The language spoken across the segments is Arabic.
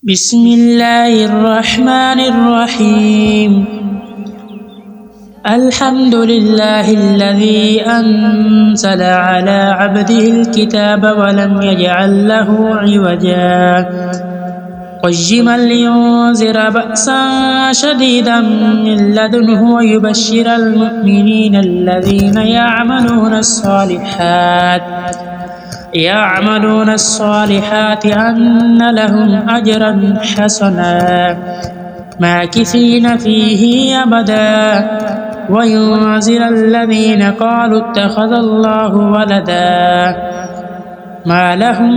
بسم الله الرحمن الرحيم الحمد لله الذي أنزل على عبده الكتاب ولم يجعل له عوجا قيما لينذر بأسا شديدا من لدنه ويبشر المؤمنين الذين يعملون الصالحات أن لهم أجرا حسنا ماكثين فيه أبدا وينذر الذين قالوا اتخذ الله ولدا ما لهم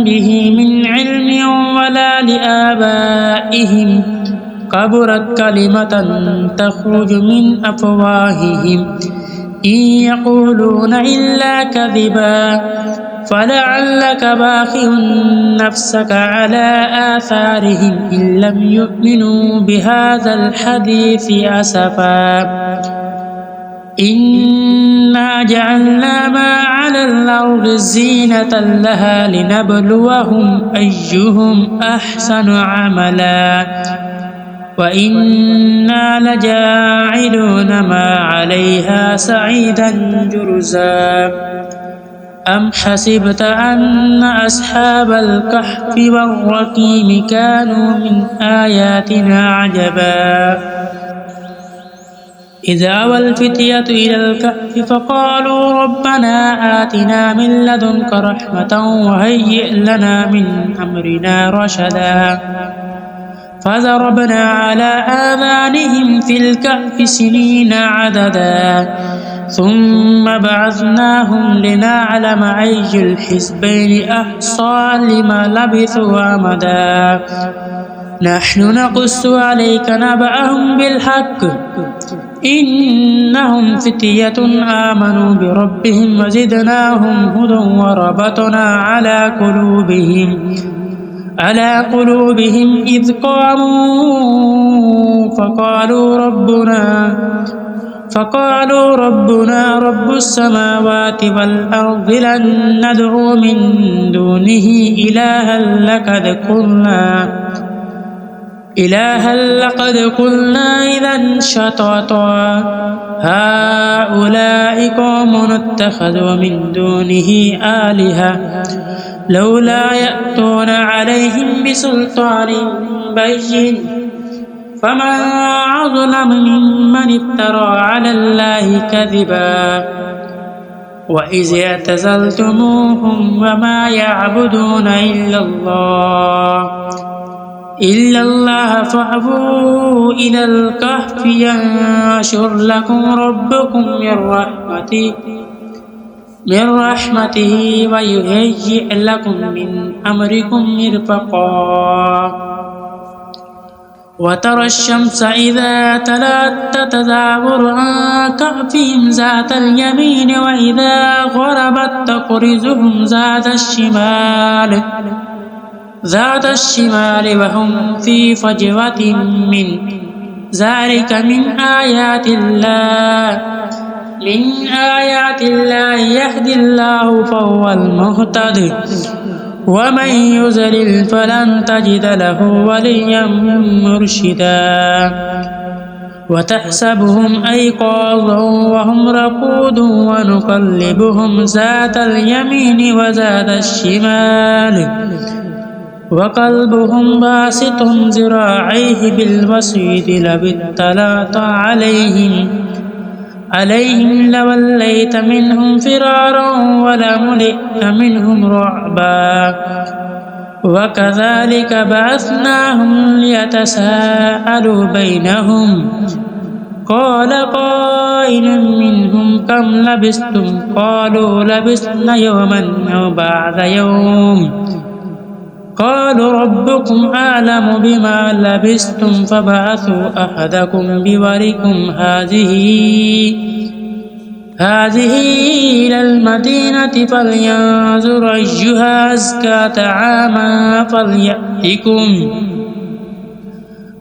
به من علم ولا لآبائهم كبرت كلمة تخرج من أفواههم إن يقولون إلا كذبا فلعلك باخع نفسك على آثارهم إن لم يؤمنوا بهذا الحديث أسفا إنا جعلنا ما على الأرض زينة لها لنبلوهم أيهم أحسن عملا وإنا لجاعلون ما عليها سعيدا جرزا أم حسبت أن أصحاب الكهف والرقيم كانوا من آياتنا عجبا إذ أوى الفتية إلى الكهف فقالوا ربنا آتنا من لدنك رحمة وهيئ لنا من أمرنا رشدا فضربنا على آذانهم في الكهف سنين عددا ثم بعثناهم لنعلم أي الحزبين أحصى لما لبثوا أمدا نحن نقص عليك نبأهم بالحق إنهم فتية آمنوا بربهم وزدناهم هدى وربطنا على قلوبهم إذ قاموا فقالوا ربنا رب السماوات والأرض لن ندعو من دونه إلها لقد قلنا إذا شططا هؤلاء قوم اتخذوا من دونه آلهة لولا يأتون عليهم بسلطان بين فمن أظلم ممن افترى على الله كذبا وإذ اعتزلتموهم وما يعبدون إلا الله فأووا إلى الكهف ينشر لكم ربكم من رحمته ويهيئ لكم من أمركم مرفقا وترى الشمس إذا تلات تزاور عن كهفهم ذات اليمين وإذا غربت تقرضهم ذات الشمال وهم في فجوة من ذلك من آيات الله يهدي الله فهو المهتد ومن يضلل فلن تجد له وليا مرشدا وتحسبهم أيقاظا وهم رقود ونقلبهم ذات اليمين وذات الشمال وقلبهم باسط ذراعيه بالوسيط لو اطلعت عليهم لوليت منهم فرارا ولملئت منهم رعبا وكذلك بعثناهم ليتساءلوا بينهم قال قائل منهم كم لبثتم قالوا لبثنا يوما أو بعض يوم قالوا ربكم أعلم بما لبثتم فبعثوا أحدكم بورقكم هذه إلى المدينة فلينظر أيها أزكى طعاما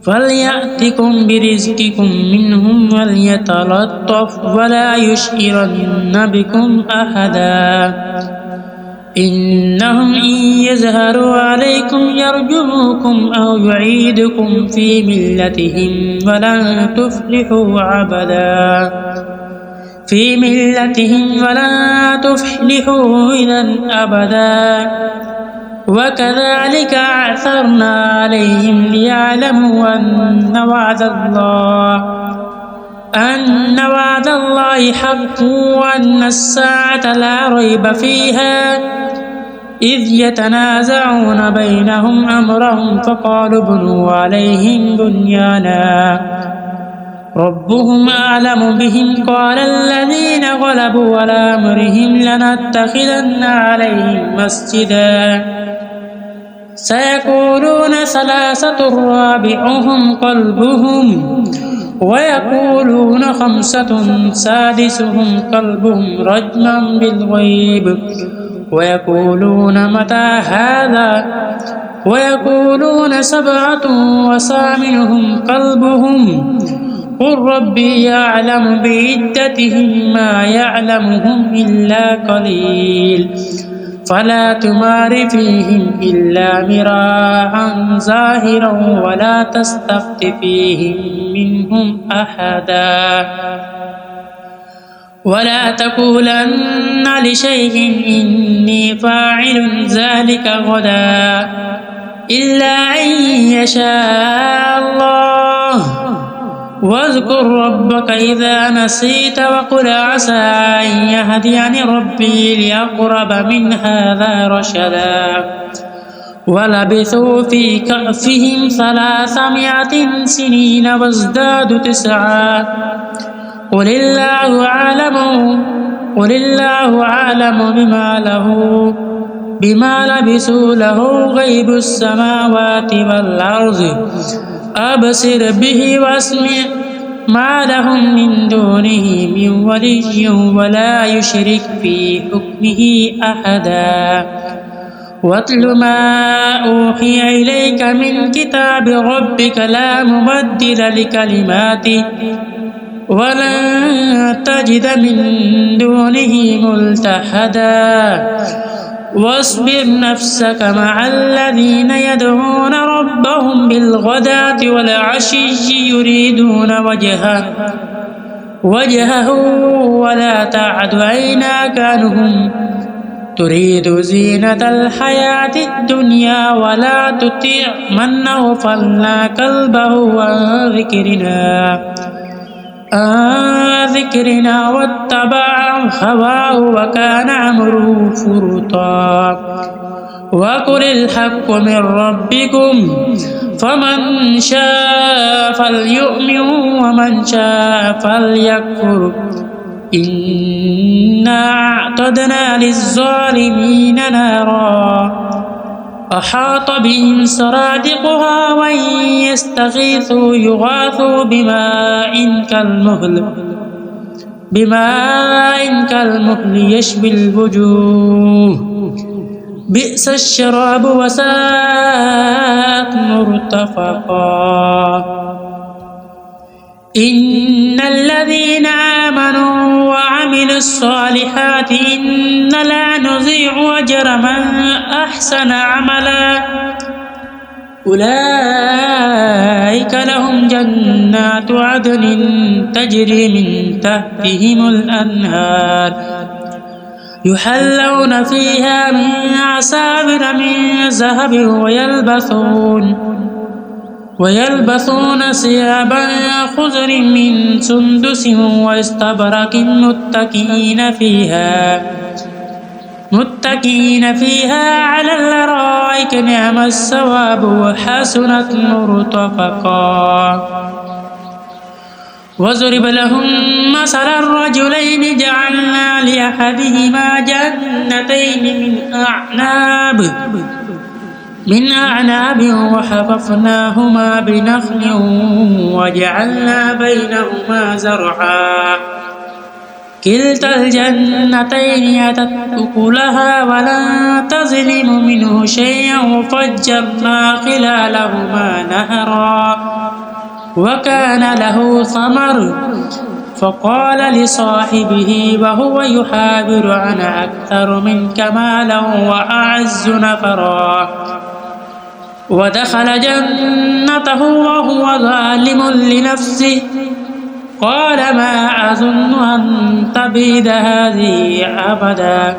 فليأتكم برزقكم منهم وليتلطف ولا يشعرن بكم أحدا إنهم إن يظهروا عليكم يرجموكم أو يعيدكم في ملتهم ولن تفلحوا إذا أبدا وكذلك أعثرنا عليهم ليعلموا أن وعد الله حق وأن الساعة لا ريب فيها إذ يتنازعون بينهم أمرهم فقالوا ابنوا عليهم بنيانا ربهم أعلم بهم قال الذين غلبوا على أمرهم لنتخذن عليهم مسجدا سيقولون ثلاثة رابعهم كلبهم ويقولون خمسة سادسهم كلبهم رجما بالغيب ويقولون متى هذا ويقولون سبعة وثامنهم كلبهم قل ربي يعلم بعدتهم ما يعلمهم إلا قليل فلا تمار فيهم إلا مراعا ظاهرا ولا تستفت فيهم منهم أحدا ولا تقولن لشيء إني فاعل ذلك غدا إلا أن يشاء الله واذكر ربك إذا نسيت وقل عسى أن يهديني ربي لأقرب من هذا رشدا ولبثوا في كهفهم 300 سنين وازدادوا 9 قل الله أعلم بما لبثوا له غيب السماوات والأرض أبصر به واسمع ما لهم من دونه من ولي ولا يشرك في حكمه أحدا واتل ما أوحي إليك من كتاب ربك لا مبدل لكلماته ولن تجد من دونه ملتحدا واصبر نفسك مع الذين يدعون ربهم بالغداة والعشي يريدون وجهه ولا تعد عيناك عنهم تريد زينة الحياة الدنيا ولا تطع من أغفلنا قلبه عن ذكرنا واتبع هواه وكان أمره فرطا وقل الحق من ربكم فمن شاء فليؤمن ومن شاء فليكفر إنا أعتدنا للظالمين نارا أحاط بهم سرادقها وإن يستغيثوا يغاثوا بماء كالمهل يشوي الوجوه بئس الشراب وساءت مرتفقا إن الذين آمنوا وعملوا الصالحات إنا لا نضيع أجر من أحسن عملا أولئك لهم جنات عدن تجري من تحتهم الأنهار يحلون فيها من أساور من ذهب ويلبسون ثيابا خضر من سندس واستبرق متكئين فيها على الأرائك نعم الثواب وحسنت مرتفقا واضرب لهم مثل الرجلين جعلنا لأحدهما جنتين من أعناب وحففناهما بنخل وجعلنا بينهما زرعا كلتا الجنتين أتت أكلها ولن تظلم منه شيئا وفجرنا خلالهما نهرا وكان له ثمر فقال لصاحبه وهو يحاور أنا أكثر منك مالا وأعز نفرا ودخل جنته وهو ظالم لنفسه قال ما أظن أن تبيد هذه أبدا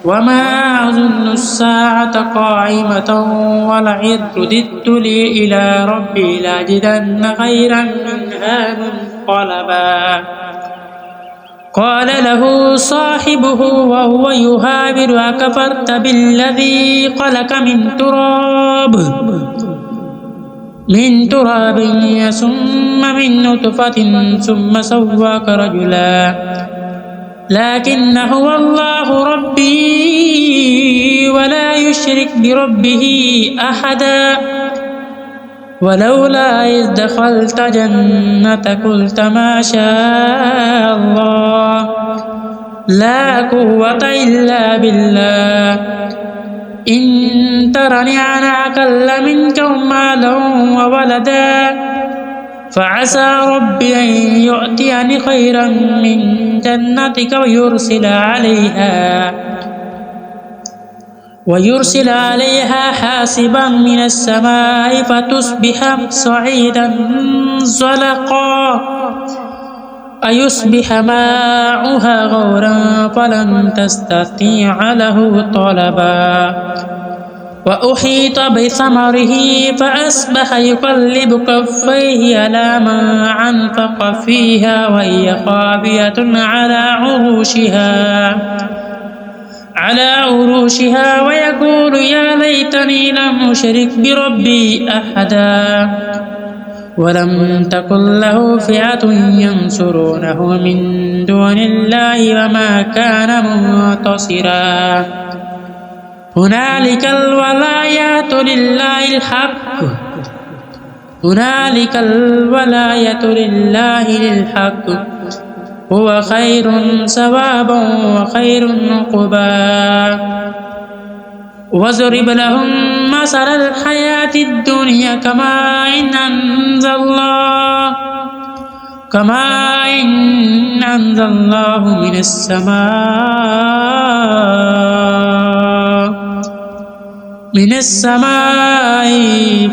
وما أظن الساعة قائمة ولئن رددت لي إلى ربي لأجدن خيرا منها منقلبا قال له صاحبه وهو يحاور أكفرت بالذي خلق من تراب ثم من نطفة ثم سواك رجلا لكن هو الله ربي ولا يشرك بربه أحدا ولولا إذ دخلت جنتك قلت ما شاء الله لا قوة إلا بالله إن ترني أنا أقل منك مالا وولدا فعسى ربي أن يؤتيني خيرا من جنتك ويرسل عليها حاسبا من السماء فتصبح صعيدا زلقا أيصبح ماؤها غورا فلن تستطيع له طلبا وأحيط بثمره فأصبح يقلب كفيه على ما أنفق فيها وهي خاوية على عروشها ويقول يا ليتني لم أشرك بربي أحدا ولم تكن له فئة ينصرونه من دون الله وما كان منتصرا هنالك الولاية لله الحق هو خير ثوابا وخير عقبا واضرب لهم مثل الحياة الدنيا كماء أنزل الله من السماء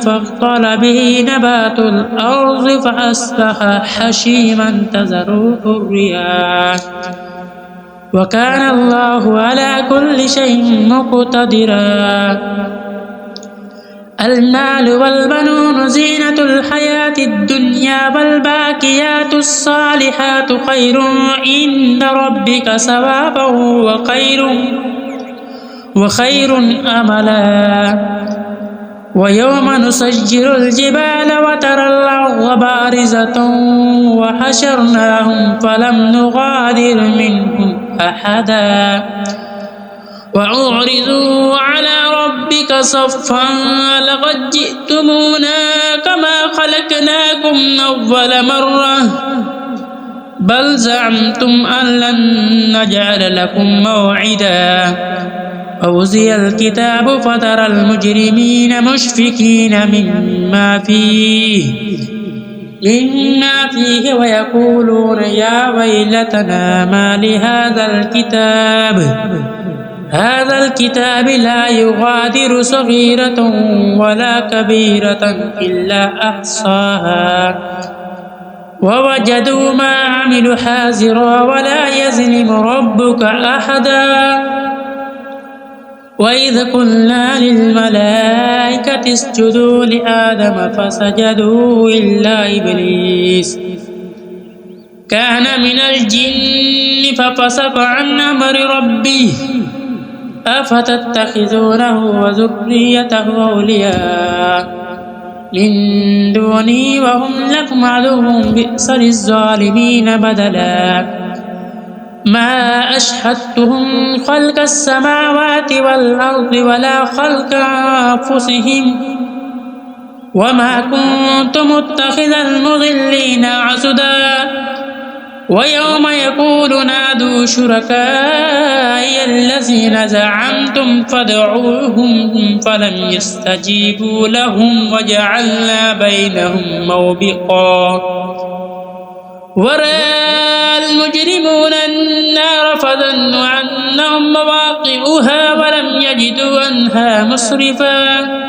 فاختلط به نبات الأرض فأصبح حشيما تذروه الرياح وكان الله على كل شيء مقتدرا المال والبنون زينة الحياة الدنيا والباقيات الصالحات خير عند ربك ثوابا وخير أملا ويوم نسجل الجبال وترى الأرض بارزة وحشرناهم فلم نغادر منهم أحدا وأعرضوا على ربك صفا لقد جئتمونا كما خلقناكم أول مرة بل زعمتم أن لن نجعل لكم موعدا ووزي الكتاب فترى المجرمين مشفقين مما فيه ويقولون يا ويلتنا ما لهذا الكتاب لا يغادر صغيرة ولا كبيرة إلا أحصاها ووجدوا ما عملوا حاضرا ولا يظلم ربك أحدا وإذ قلنا للملائكة اسجدوا لآدم فسجدوا إلا إبليس كان من الجن ففسق عن أمر ربه أفتتخذونه وذريته أولياء من دوني وهم لكم عدو بئس للظالمين بدلا ما أشهدتهم خلق السماوات والأرض ولا خلق أنفسهم وما كنت متخذ المضلين عضدا ويوم يقول نادوا شركائي الذين زعمتم فادعوهم فلم يستجيبوا لهم وجعلنا بينهم موبقا ورأى المجرمون النار فظنوا أنهم مواقعها ولم يجدوا عنها مصرفا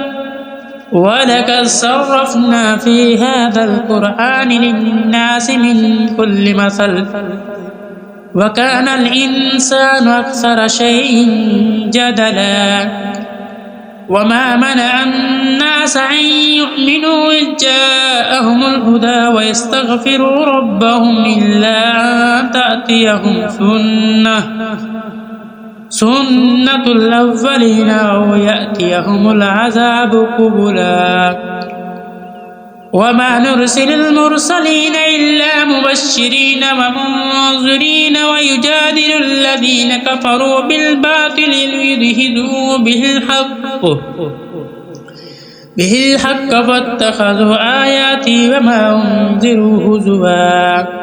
ولقد صرفنا في هذا القرآن للناس من كل مثل وكان الإنسان أكثر شيء جدلا وما منع الناس أن يؤمنوا إذ جاءهم الهدى ويستغفروا ربهم إلا أن تأتيهم سنة الأولين أو يأتيهم العذاب قبلا وما نرسل المرسلين إلا مبشرين ومنذرين ويجادل الذين كفروا بالباطل ليدحضوا به الحق فاتخذوا آياتي وما أنذروا هزوا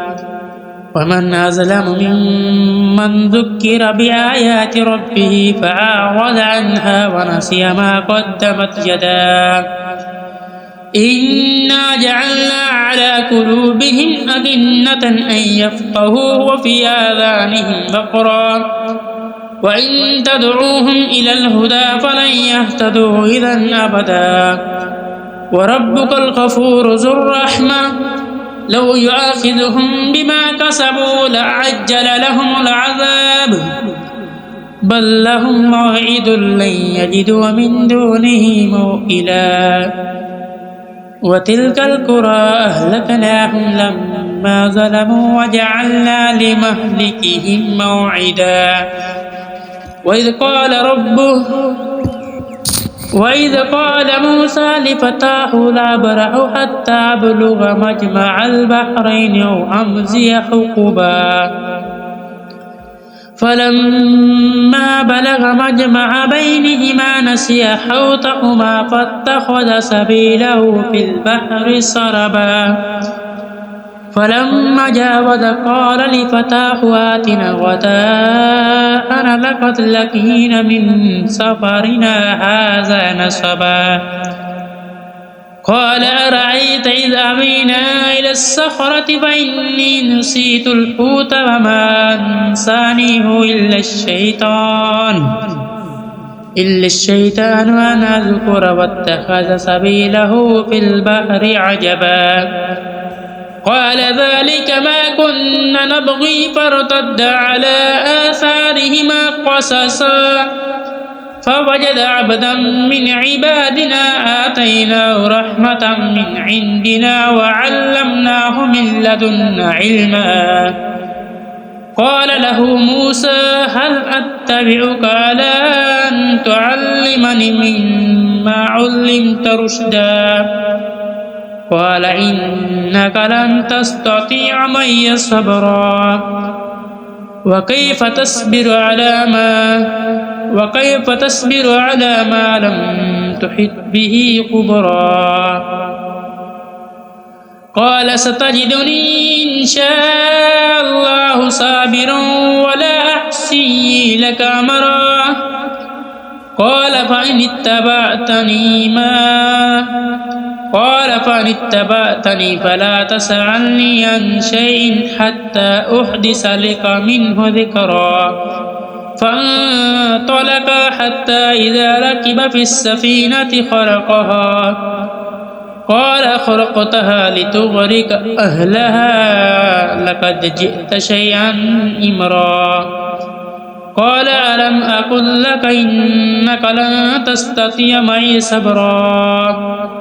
ومن أظلم ممن ذكر بآيات ربه فأعرض عنها ونسي ما قدمت يداه إنا جعلنا على قلوبهم أكنة أن يفقهوا وفي آذانهم وقرا وإن تدعوهم إلى الهدى فلن يهتدوا إذا أبدا وربك الغفور ذو الرحمة لو يؤاخذهم بما كسبوا لعجل لهم العذاب بل لهم موعد لن يجدوا من دونه موئلا وتلك القرى أهلكناهم لما ظلموا وجعلنا لمهلكهم موعدا وإذ قال موسى لفتاه لا أبرح حتى أبلغ مجمع البحرين أو أمضي حقبا فلما بلغ مجمع بينهما نسي حوتهما فاتخذ سبيله في البحر سربا فلما جاوز قال لفتاه آتنا غداءنا لقد لقينا من سفرنا هذا نصبا قال أرأيت إذ أوينا إلى الصخرة فإني نسيت الحوت وما أنسانيه إلا الشيطان أن أذكر واتخذ سبيله في البحر عجبا قال ذلك ما كنا نبغي فارتد على آثارهما قصصا فوجد عبدا من عبادنا آتيناه رحمة من عندنا وعلمناه من لدنا علما قال له موسى هل أتبعك على أن تعلمني مما علمت رشدا قال إنك لن تستطيع معي صبرا وكيف تصبر على ما لم تحط به خبرا قال ستجدني إن شاء الله صابرا ولا أحصي لك أمرا قال فإن اتبعتني فلا تسألني عن شيء حتى أحدث لك منه ذكرا فانطلقا حتى إذا ركب في السفينة خرقها قال خرقتها لتغرق أهلها لقد جئت شيئا إمرا قال ألم أقل لك إنك لن تستطيع معي صبرا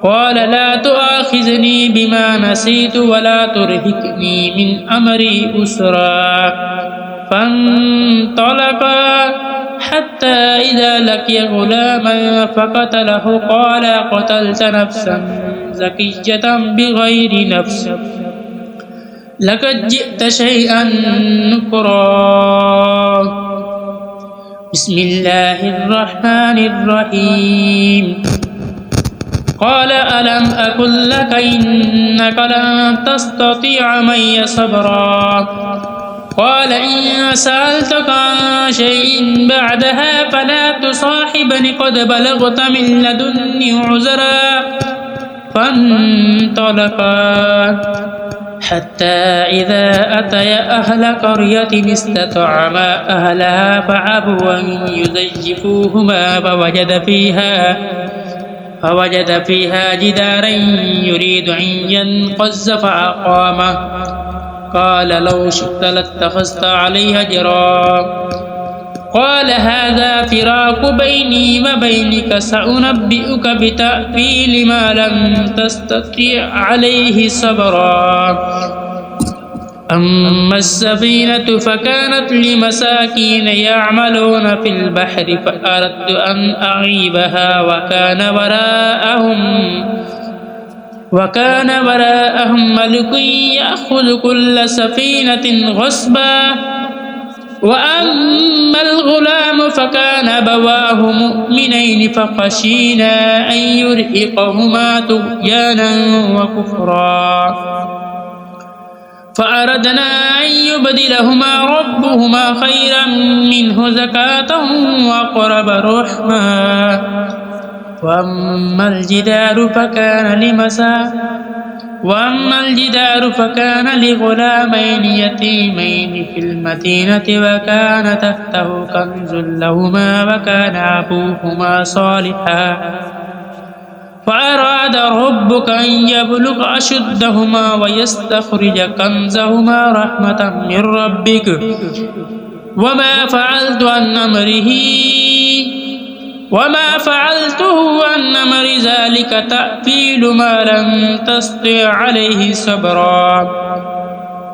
قال لا تؤاخذني بما نسيت ولا ترهقني من أمري أسرا فانطلقا حتى إذا لقي غلاما فقتله قال قتلت نفسا زكية بغير نفس لقد جئت شيئا نكرا بسم الله الرحمن الرحيم قال ألم أقل لك إنك لن تستطيع معي صبرا قال إن سألتك عن شيء بعدها فلا تصاحبني قد بلغت من لدني عذرا فانطلقا حتى إذا أتيا أهل قرية استطعما أهلها فأبوا أن يضيفوهما فوجد فيها جدارا يريد أن ينقض فأقامه قال لو شئت لاتخذت عليه أجرا قال هذا فراق بيني وبينك سأنبئك بتأويل ما لم تستطع عليه صبرا أما السفينة فكانت لمساكين يعملون في البحر فأردت أن أعيبها وكان وراءهم ملك يأخذ كل سفينة غصبا وأما الغلام فكان أبواه مؤمنين فخشينا أن يرهقهما طغيانا وكفرا فأردنا أن يبدلهما ربهما خيرا منه زكاة وأقرب رحما وأما الجدار فكان لغلامين يتيمين في المدينة وكان تحته كنز لهما وكان أبوهما صالحا فأراد ربك أن يبلغ أشدهما ويستخرج كنزهما رحمة من ربك وما فعلته عن أمر ذلك تأويل ما لم تستطع عليه صبرا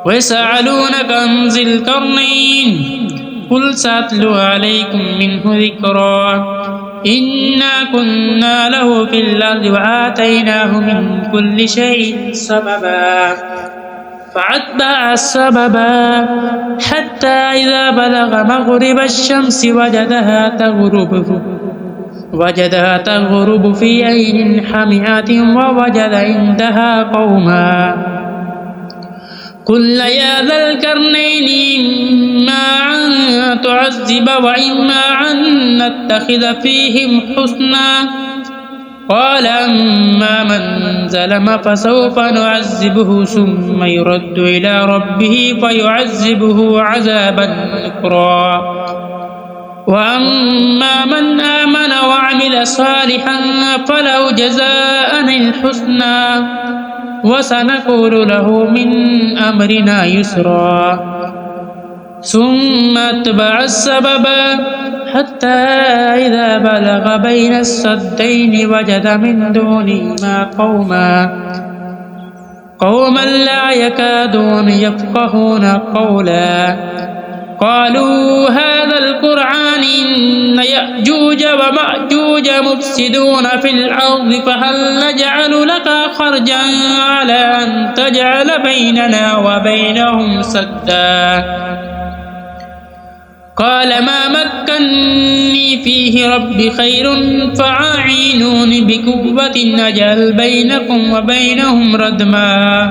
ويسألونك عن ذي القرنين قل سأتلو عليكم منه ذكرا إنا كنا له في الأرض وآتيناه من كل شيء سببا فأتبع السببا حتى إذا بلغ مغرب الشمس وجدها تغرب في عين حمئة ووجد عندها قوما قل يا ذا القرنين إما أن تعذب وإما أن نتخذ فيهم حسنا قال أما من ظلم فسوف نعذبه ثم يرد إلى ربه فيعذبه عذابا نكرا وأما من آمن وعمل صالحا فله جزاء الحسنى وسنقول له من أمرنا يسرا ثم أتبع السببا حتى إذا بلغ بين السدين وجد من دونهما قوما لا يكادون يفقهون قولا قالوا هذا القرآن إن يأجوج ومأجوج مفسدون في الأرض فهل نجعل لك خرجا على أن تجعل بيننا وبينهم سدا قال ما مكني فيه ربي خير فأعينوني بقوة أجعل بينكم وبينهم ردما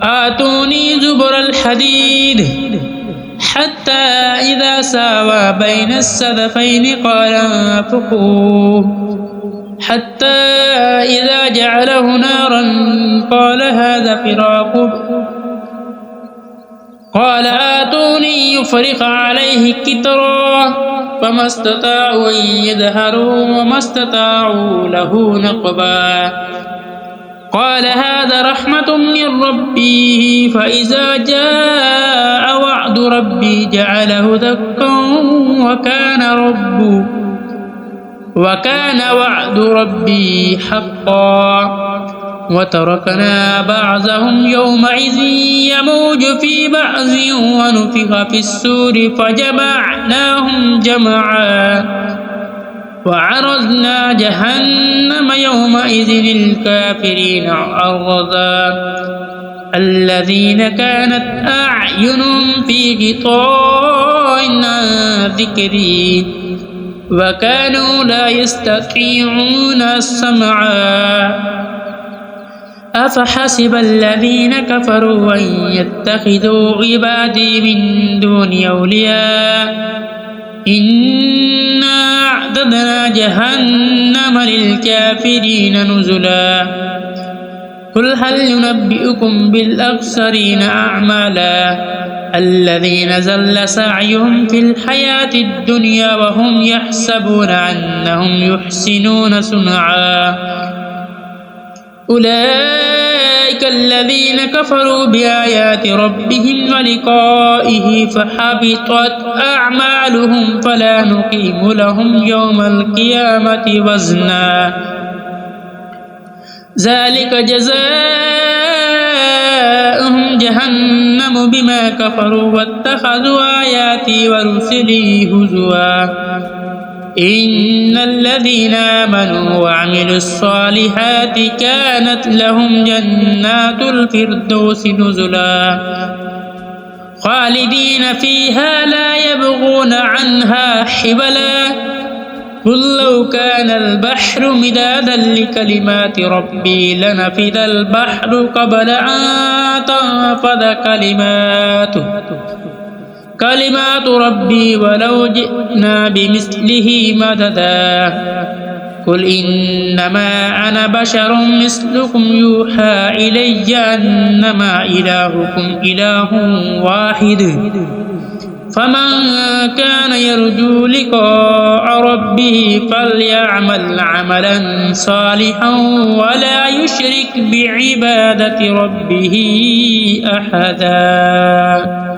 آتوني زبر الحديد حتى إذا ساوى بين السدفين قال انفخوا حتى إذا جعله نارا قال هذا فراق قال آتوني يفرغ عليه كترا فما استطاعوا أن يظهروا وما استطاعوا له نقبا قال هذا رحمة من ربي فإذا جاء وعد ربي جعله دكا وكان وعد ربي حقا وتركنا بعضهم يومئذ يموج في بعض ونفخ في السور فجمعناهم جمعا وعرضنا جهنم يومئذ للكافرين عرضا الذين كانت أعينهم في غطاء عن ذكري وكانوا لا يستطيعون السمعا أفحسب الذين كفروا أن يتخذوا عبادي من دوني أولياء إنا أعتدنا جهنم للكافرين نزلا قل هل ننبئكم بالأخسرين أعمالا الذين ضل سعيهم في الحياة الدنيا وهم يحسبون أنهم يحسنون صنعا أولئك الذين كفروا بآيات ربهم ولقائه فحبطت أعمالهم فلا نقيم لهم يوم القيامة وزنا ذلك جزاؤهم جهنم بما كفروا واتخذوا آياتي ورسلي هزوا إن الذين آمنوا وعملوا الصالحات كانت لهم جنات الفردوس نزلا خالدين فيها لا يبغون عنها حبلا قل لو كان البحر مدادا لكلمات ربي لنفد البحر قبل أن تنفذ كلمات ربي ولو جئنا بمثله مددا قل إنما أنا بشر مثلكم يوحى إلي أنما إلهكم إله واحد فمن كان يرجو لقاء ربه فليعمل عملا صالحا ولا يشرك بعبادة ربه أحدا